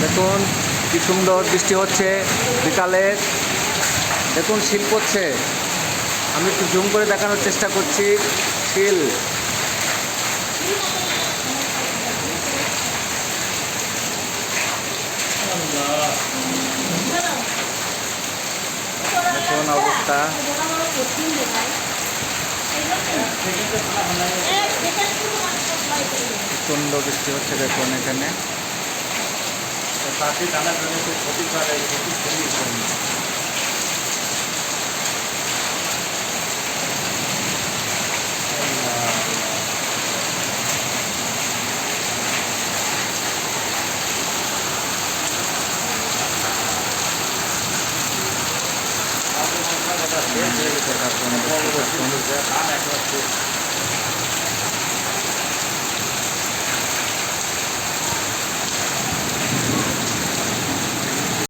দেখুন কি সুন্দর বৃষ্টি হচ্ছে বিকালে। দেখুন শিল পড়ছে, আমি একটু জুম করে দেখানোর চেষ্টা করছি। শিল দেখুন অবস্থা। সুন্দর বৃষ্টি হচ্ছে দেখুন এখানে। Gracias.